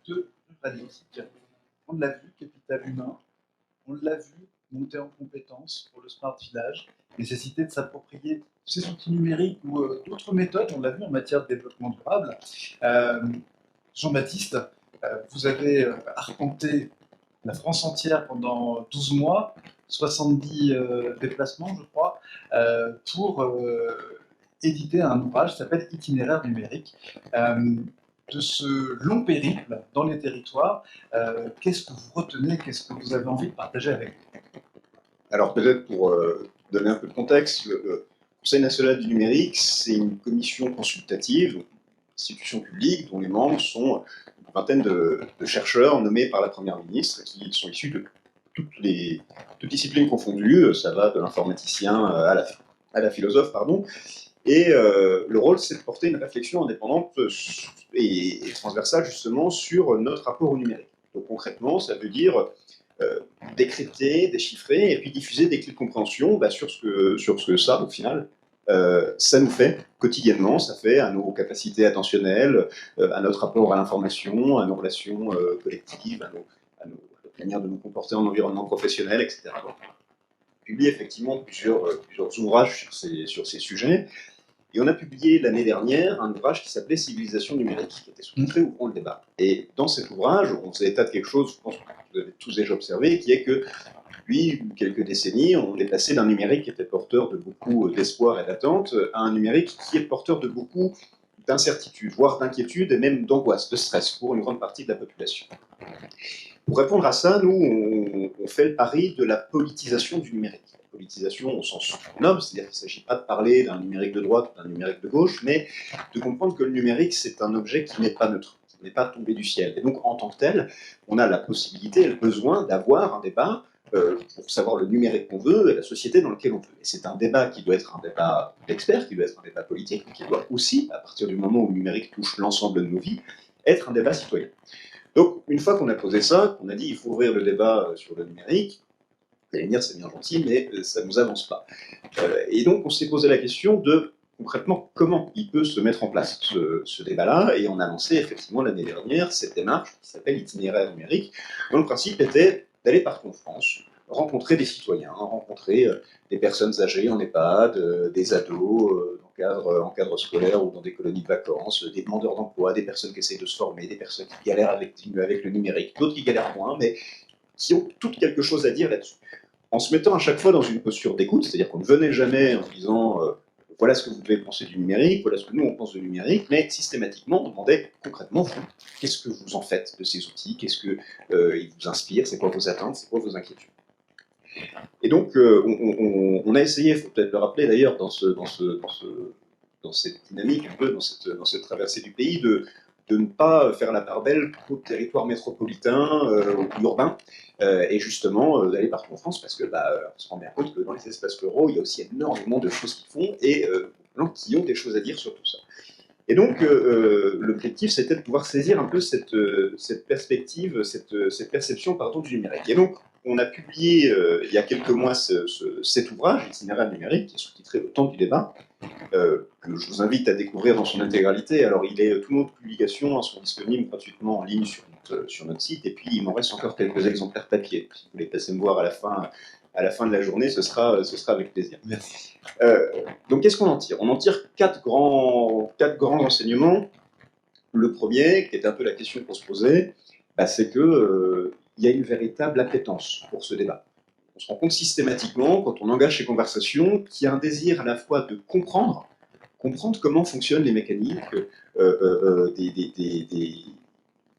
de Ruralistique. On l'a vu, capital humain, on l'a vu, monter en compétences pour le Smart Village, nécessité de s'approprier ces outils numériques ou d'autres méthodes, on l'a vu en matière de développement durable. Euh, Jean-Baptiste, vous avez arpenté la France entière pendant 12 mois, 70 déplacements, je crois, pour éditer un ouvrage qui s'appelle Itinéraire numérique. De ce long périple dans les territoires, qu'est-ce que vous retenez, qu'est-ce que vous avez envie de partager avec nous? Alors peut-être pour donner un peu de contexte, le Conseil national du numérique, c'est une commission consultative, une institution publique dont les membres sont une vingtaine de chercheurs nommés par la Première ministre qui sont issus de toutes disciplines confondues, ça va de l'informaticien à la philosophe, pardon. Et le rôle, c'est de porter une réflexion indépendante et transversale justement sur notre rapport au numérique. Donc concrètement, ça veut dire décrypter, déchiffrer et puis diffuser des clés de compréhension sur ce que ça, au final, ça nous fait quotidiennement, ça fait à nos capacités attentionnelles, à notre rapport à l'information, à nos relations collectives, à notre manière de nous comporter en environnement professionnel, etc. Donc, on publie effectivement plusieurs ouvrages sur ces sujets. Et on a publié l'année dernière un ouvrage qui s'appelait Civilisation numérique, qui était sous-titré Ouvrons le débat. Et dans cet ouvrage, on faisait état de quelque chose, je pense que vous avez tous déjà observé, qui est que depuis quelques décennies, on est passé d'un numérique qui était porteur de beaucoup d'espoir et d'attente à un numérique qui est porteur de beaucoup d'incertitude, voire d'inquiétude et même d'angoisse, de stress pour une grande partie de la population. Pour répondre à ça, nous, on fait le pari de la politisation du numérique. La politisation au sens noble, c'est-à-dire qu'il ne s'agit pas de parler d'un numérique de droite ou d'un numérique de gauche, mais de comprendre que le numérique, c'est un objet qui n'est pas neutre, qui n'est pas tombé du ciel. Et donc, en tant que tel, on a la possibilité et le besoin d'avoir un débat pour savoir le numérique qu'on veut et la société dans laquelle on veut. Et c'est un débat qui doit être un débat d'experts, qui doit être un débat politique, mais qui doit aussi, à partir du moment où le numérique touche l'ensemble de nos vies, être un débat citoyen. Donc, une fois qu'on a posé ça, qu'on a dit il faut ouvrir le débat sur le numérique, vous allez me dire c'est bien gentil, mais ça ne nous avance pas. Et donc, on s'est posé la question de concrètement comment il peut se mettre en place ce débat-là, et on a lancé effectivement l'année dernière cette démarche qui s'appelle Itinéraire numérique, dont le principe était d'aller partout en France, rencontrer des citoyens, rencontrer des personnes âgées en EHPAD, des ados en cadre scolaire ou dans des colonies de vacances, des demandeurs d'emploi, des personnes qui essayent de se former, des personnes qui galèrent avec le numérique, d'autres qui galèrent moins, mais qui ont toutes quelque chose à dire là-dessus. En se mettant à chaque fois dans une posture d'écoute, c'est-à-dire qu'on ne venait jamais en disant voilà ce que vous devez penser du numérique, voilà ce que nous on pense du numérique, mais systématiquement on demandait concrètement vous, qu'est-ce que vous en faites de ces outils, qu'est-ce que ils vous inspirent, c'est quoi vos attentes, c'est quoi vos inquiétudes. Et donc on a essayé, il faut peut-être le rappeler d'ailleurs dans cette dynamique un peu, dans cette traversée du pays, de ne pas faire la part belle au territoire métropolitain ou urbain, et justement d'aller partout en France, parce que on se rend bien compte que dans les espaces ruraux, il y a aussi énormément de choses qui font, et qui ont des choses à dire sur tout ça. Et donc, l'objectif, c'était de pouvoir saisir un peu cette perspective, cette perception du numérique. Et donc, on a publié il y a quelques mois cet ouvrage, Itinéraire numérique, qui est sous-titré Le temps du débat, que je vous invite à découvrir dans son intégralité. Alors, toutes nos publications sont disponibles gratuitement en ligne sur notre site, et puis il m'en reste encore quelques exemplaires papier. Si vous voulez passer me voir à la fin de la journée, ce sera avec plaisir. Merci. Donc, qu'est-ce qu'on en tire? On en tire quatre grands enseignements. Le premier, qui est un peu la question qu'on se posait, c'est qu'il y a une véritable appétence pour ce débat. On se rend compte systématiquement, quand on engage ces conversations, qu'il y a un désir à la fois de comprendre comment fonctionnent les mécaniques de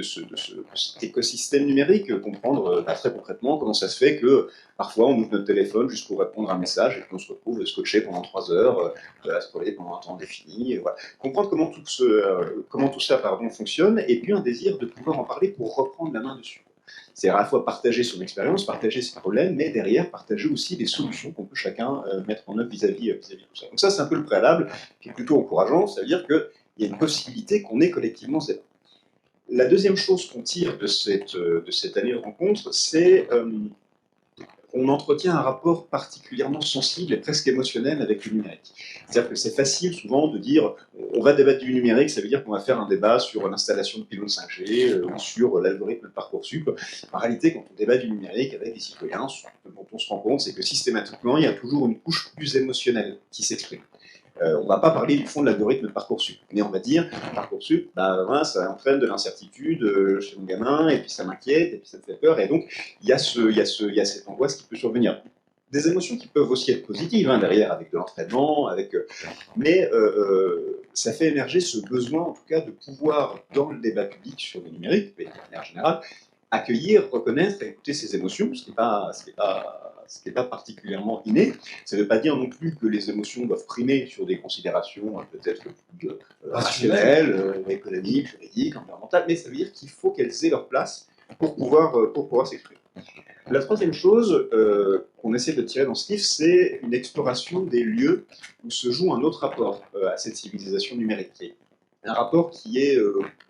cet écosystème numérique, comprendre très concrètement comment ça se fait que parfois on ouvre notre téléphone juste pour répondre à un message et qu'on se retrouve scotché pendant 3 heures, à scroller pendant un temps défini. Voilà. Comprendre comment tout ça fonctionne, et puis un désir de pouvoir en parler pour reprendre la main dessus. C'est à la fois partager son expérience, partager ses problèmes, mais derrière partager aussi des solutions qu'on peut chacun mettre en œuvre vis-à-vis de tout ça. Donc ça, c'est un peu le préalable, qui est plutôt encourageant, ça veut dire qu'il y a une possibilité qu'on ait collectivement ce débat. La deuxième chose qu'on tire de cette année de rencontre, c'est on entretient un rapport particulièrement sensible et presque émotionnel avec le numérique. C'est-à-dire que c'est facile souvent de dire on va débattre du numérique, ça veut dire qu'on va faire un débat sur l'installation de pylônes 5G ou sur l'algorithme de Parcoursup. En réalité, quand on débat du numérique avec des citoyens, ce dont on se rend compte, c'est que systématiquement, il y a toujours une couche plus émotionnelle qui s'exprime. On ne va pas parler du fond de l'algorithme de Parcoursup, mais on va dire Parcoursup, ça entraîne de l'incertitude chez mon gamin, et puis ça m'inquiète, et puis ça me fait peur, et donc il y a cette angoisse qui peut survenir. Des émotions qui peuvent aussi être positives derrière, avec de l'entraînement, mais ça fait émerger ce besoin, en tout cas, de pouvoir, dans le débat public sur le numérique, mais de manière générale, accueillir, reconnaître et écouter ses émotions, ce qui n'est pas particulièrement inné. Ça ne veut pas dire non plus que les émotions doivent primer sur des considérations peut-être plus rationnelles, économiques, juridiques, environnementales, mais ça veut dire qu'il faut qu'elles aient leur place pour pouvoir s'exprimer. La troisième chose qu'on essaie de tirer dans ce livre, c'est une exploration des lieux où se joue un autre rapport à cette civilisation numérique. Un rapport qui est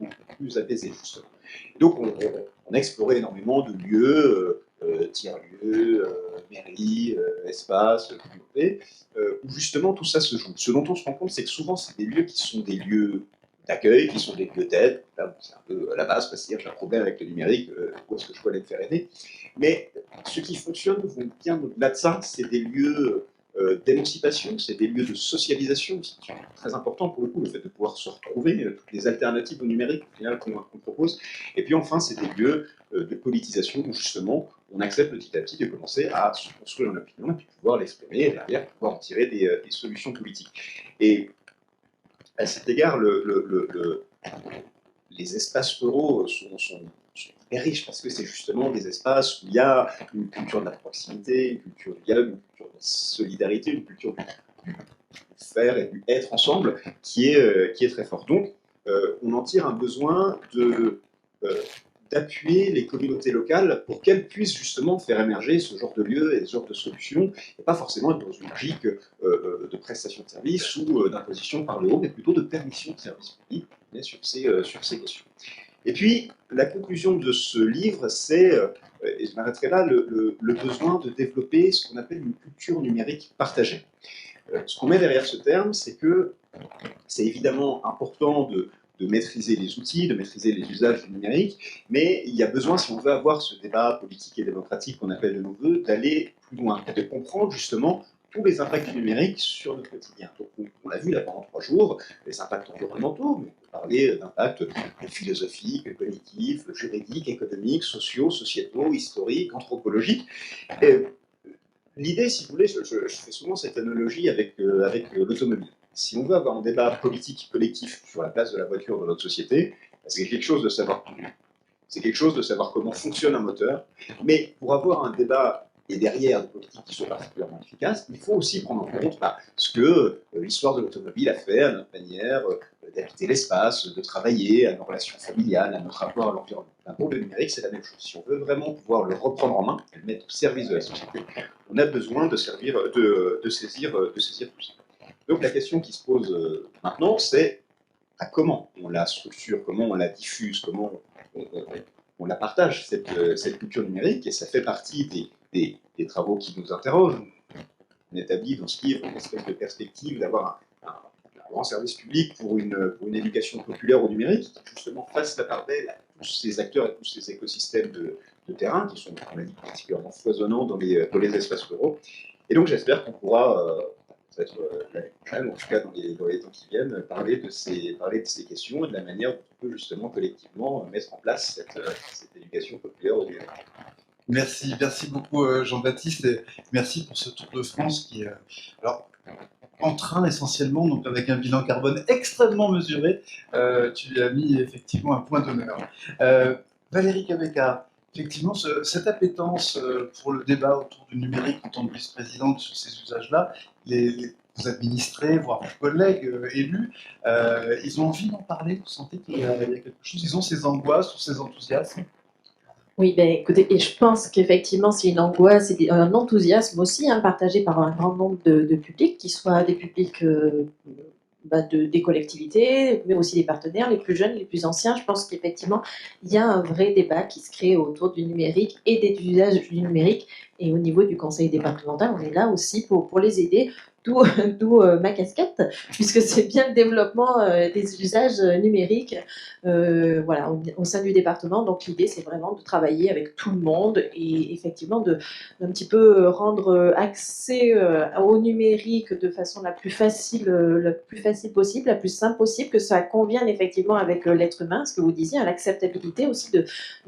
beaucoup plus apaisé, justement. Donc on a exploré énormément de lieux, tiers-lieux, mairies, espaces, communautés, où justement tout ça se joue. Ce dont on se rend compte, c'est que souvent c'est des lieux qui sont des lieux d'accueil, qui sont des lieux d'aide. C'est un peu à la base, parce que j'ai un problème avec le numérique, où est-ce que je peux aller me faire aider. Mais ce qui fonctionne vont bien au-delà de ça, c'est des lieux d'émancipation, c'est des lieux de socialisation, c'est très important pour le coup, le fait de pouvoir se retrouver, toutes les alternatives au numérique qu'on propose. Et puis enfin, c'est des lieux de politisation où justement on accepte petit à petit de commencer à se construire une opinion et puis pouvoir l'exprimer et derrière pouvoir en tirer des solutions politiques. Et à cet égard, les espaces ruraux sont très riches parce que c'est justement des espaces où il y a une culture de la proximité, une culture du dialogue, une culture de la solidarité, une culture du faire et du être ensemble qui est très forte. Donc, on en tire un besoin d'appuyer les communautés locales pour qu'elles puissent justement faire émerger ce genre de lieux et ce genre de solutions, et pas forcément être dans une logique de prestation de services ou d'imposition par le haut, mais plutôt de permission de services publics sur ces questions. Et puis, la conclusion de ce livre, c'est, et je m'arrêterai là, le besoin de développer ce qu'on appelle une culture numérique partagée. Ce qu'on met derrière ce terme, c'est que c'est évidemment important de maîtriser les outils, de maîtriser les usages du numérique, mais il y a besoin, si on veut avoir ce débat politique et démocratique qu'on appelle de nos voeux, d'aller plus loin, de comprendre justement tous les impacts du numérique sur notre quotidien. Donc on l'a vu là pendant 3 jours, les impacts environnementaux, mais on peut parler d'impacts philosophiques, cognitifs, juridiques, économiques, sociaux, sociétaux, historiques, anthropologiques. L'idée, si vous voulez, je fais souvent cette analogie avec l'automobile. Si on veut avoir un débat politique collectif sur la place de la voiture dans notre société, c'est quelque chose de savoir conduire. C'est quelque chose de savoir comment fonctionne un moteur. Mais pour avoir un débat et derrière des politiques qui soient particulièrement efficaces, il faut aussi prendre en compte ce que l'histoire de l'automobile a fait à notre manière d'habiter l'espace, de travailler, à nos relations familiales, à notre rapport à l'environnement. Pour le numérique, c'est la même chose. Si on veut vraiment pouvoir le reprendre en main et le mettre au service de la société, on a besoin de saisir tout ça. Donc la question qui se pose maintenant, c'est à comment on la structure, comment on la diffuse, comment on la partage, cette culture numérique, et ça fait partie des travaux qui nous interrogent. On établit dans ce livre une espèce de perspective d'avoir un grand service public pour une éducation populaire au numérique, qui justement fasse la part belle à tous ces acteurs et tous ces écosystèmes de terrain, qui sont, on l'a dit, particulièrement foisonnants dans les espaces ruraux. Et donc j'espère qu'on pourra, peut-être l'année prochaine, ou en tout cas dans les temps qui viennent, parler de ces questions et de la manière dont on peut justement collectivement mettre en place cette éducation populaire au numérique. Merci beaucoup Jean-Baptiste, et merci pour ce tour de France qui est en train essentiellement, donc avec un bilan carbone extrêmement mesuré. Tu lui as mis effectivement un point d'honneur. Valérie Cabecca, effectivement, cette appétence pour le débat autour du numérique en tant que vice-présidente sur ces usages-là, les administrés, voire vos collègues élus, ils ont envie d'en parler. Vous sentez qu'il y a quelque chose, ils ont ces angoisses ou ces enthousiasmes? Oui, écoutez, et je pense qu'effectivement, c'est une angoisse et un enthousiasme aussi partagé par un grand nombre de publics, qui soient des publics des collectivités, mais aussi des partenaires, les plus jeunes, les plus anciens. Je pense qu'effectivement, il y a un vrai débat qui se crée autour du numérique et des usages du numérique. Et au niveau du conseil départemental, on est là aussi pour les aider. D'où ma casquette, puisque c'est bien le développement des usages numériques voilà, au sein du département. Donc l'idée, c'est vraiment de travailler avec tout le monde et effectivement d'un petit peu rendre accès au numérique de façon la plus facile possible, la plus simple possible, que ça convienne effectivement avec l'être humain, ce que vous disiez, hein, l'acceptabilité aussi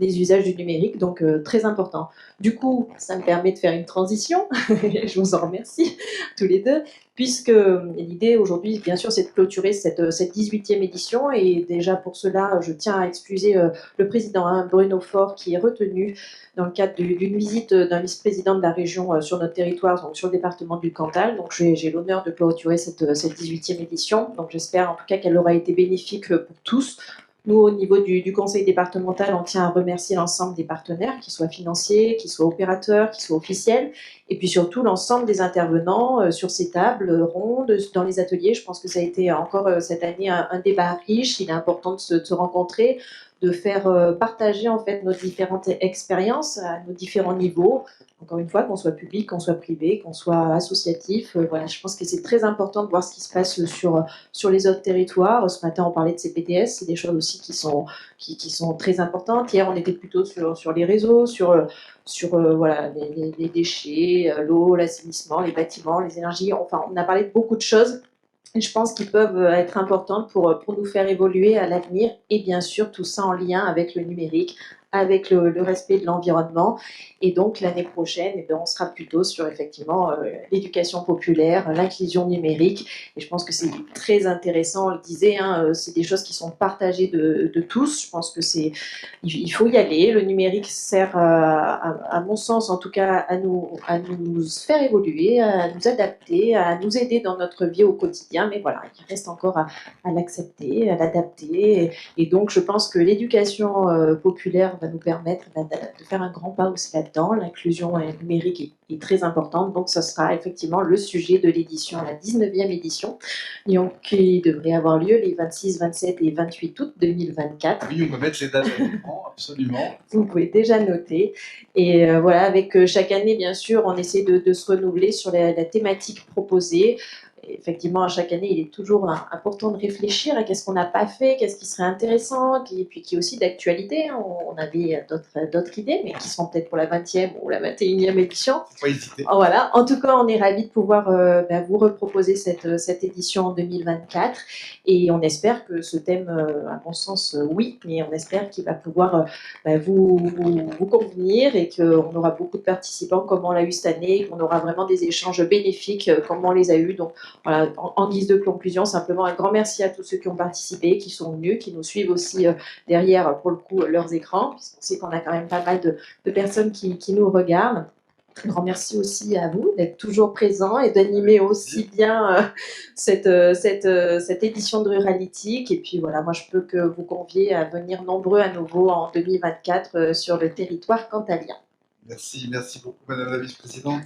des usages du numérique, donc très important. Du coup, ça me permet de faire une transition, je vous en remercie tous les deux, puisque l'idée aujourd'hui, bien sûr, c'est de clôturer cette 18e édition, et déjà pour cela, je tiens à excuser le président, hein, Bruno Faure, qui est retenu dans le cadre d'une visite d'un vice-président de la région sur notre territoire, donc sur le département du Cantal. Donc j'ai l'honneur de clôturer cette 18e édition, donc j'espère en tout cas qu'elle aura été bénéfique pour tous. Nous, au niveau du conseil départemental, on tient à remercier l'ensemble des partenaires, qu'ils soient financiers, qu'ils soient opérateurs, qu'ils soient officiels, et puis surtout l'ensemble des intervenants sur ces tables rondes, dans les ateliers. Je pense que ça a été encore cette année un débat riche. Il est important de se rencontrer, de faire partager en fait nos différentes expériences à nos différents niveaux. Encore une fois, qu'on soit public, qu'on soit privé, qu'on soit associatif. Voilà, je pense que c'est très important de voir ce qui se passe sur les autres territoires. Ce matin, on parlait de CPTS, c'est des choses aussi qui sont très importantes. Hier, on était plutôt sur les réseaux, sur voilà, les déchets, l'eau, l'assainissement, les bâtiments, les énergies. Enfin, on a parlé de beaucoup de choses. Et je pense qu'ils peuvent être importantes pour nous faire évoluer à l'avenir, et bien sûr tout ça en lien avec le numérique, avec le respect de l'environnement. Et donc l'année prochaine, eh bien, on sera plutôt sur effectivement l'éducation populaire, l'inclusion numérique. Et je pense que c'est très intéressant, on le disait, hein, c'est des choses qui sont partagées de tous. Je pense que il faut y aller. Le numérique sert, à mon sens en tout cas, à nous faire évoluer, à nous adapter, à nous aider dans notre vie au quotidien. Mais voilà, il reste encore à l'accepter, à l'adapter. Et donc, je pense que l'éducation populaire va nous permettre de faire un grand pas aussi là-dedans. L'inclusion numérique est très importante. Donc, ce sera effectivement le sujet de l'édition, la 19e édition, qui devrait avoir lieu les 26, 27 et 28 août 2024. Oui, on va mettre les dates à l'écran, absolument. Vous pouvez déjà noter. Et voilà, avec chaque année, bien sûr, on essaie de se renouveler sur la thématique proposée. Effectivement, à chaque année, il est toujours important de réfléchir à qu'est-ce qu'on n'a pas fait, qu'est-ce qui serait intéressant, et puis qui est aussi d'actualité. On avait d'autres idées, mais qui sont peut-être pour la 20e ou la 21e édition. Faut pas hésiter. Voilà. En tout cas, on est ravis de pouvoir vous reproposer cette édition en 2024, et on espère que ce thème, à mon sens, oui, mais on espère qu'il va pouvoir vous convenir, et qu'on aura beaucoup de participants comme on l'a eu cette année, qu'on aura vraiment des échanges bénéfiques comme on les a eus. Donc voilà, en guise de conclusion, simplement un grand merci à tous ceux qui ont participé, qui sont venus, qui nous suivent aussi derrière, pour le coup, leurs écrans, puisqu'on sait qu'on a quand même pas mal de personnes qui nous regardent. Un grand merci aussi à vous d'être toujours présents et d'animer aussi bien cette édition de Ruralytique. Et puis voilà, moi je peux que vous convier à venir nombreux à nouveau en 2024 sur le territoire cantalien. Merci beaucoup, Madame la Vice-Présidente.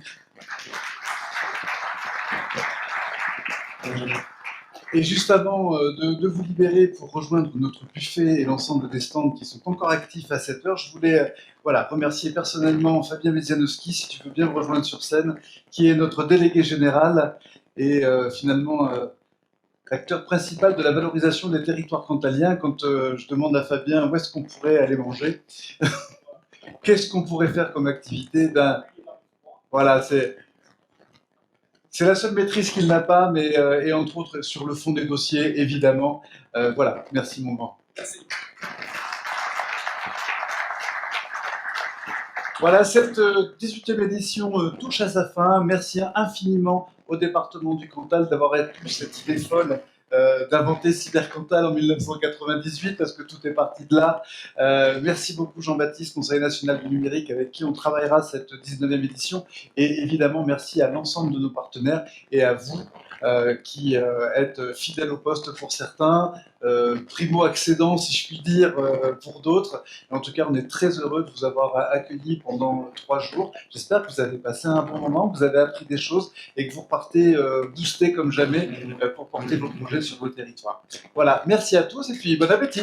Et juste avant de vous libérer pour rejoindre notre buffet et l'ensemble des stands qui sont encore actifs à cette heure, je voulais remercier personnellement Fabien Mezianowski, si tu veux bien me rejoindre sur scène, qui est notre délégué général et finalement l'acteur principal de la valorisation des territoires cantaliens. Quand je demande à Fabien où est-ce qu'on pourrait aller manger, qu'est-ce qu'on pourrait faire comme activité, voilà, c'est la seule maîtrise qu'il n'a pas, mais et entre autres sur le fond des dossiers, évidemment. Voilà, merci mon grand. Merci. Voilà, cette 18e édition touche à sa fin. Merci infiniment au département du Cantal d'avoir eu cette idée folle d'inventer Cybercantal en 1998, parce que tout est parti de là. Merci beaucoup Jean-Baptiste, Conseil national du numérique, avec qui on travaillera cette 19e édition. Et évidemment, merci à l'ensemble de nos partenaires et à vous qui êtes fidèles au poste pour certains, primo-accédants, si je puis dire, pour d'autres. En tout cas, on est très heureux de vous avoir accueillis pendant 3 jours. J'espère que vous avez passé un bon moment, que vous avez appris des choses et que vous repartez boostés comme jamais pour porter vos projets sur vos territoires. Voilà, merci à tous et puis bon appétit.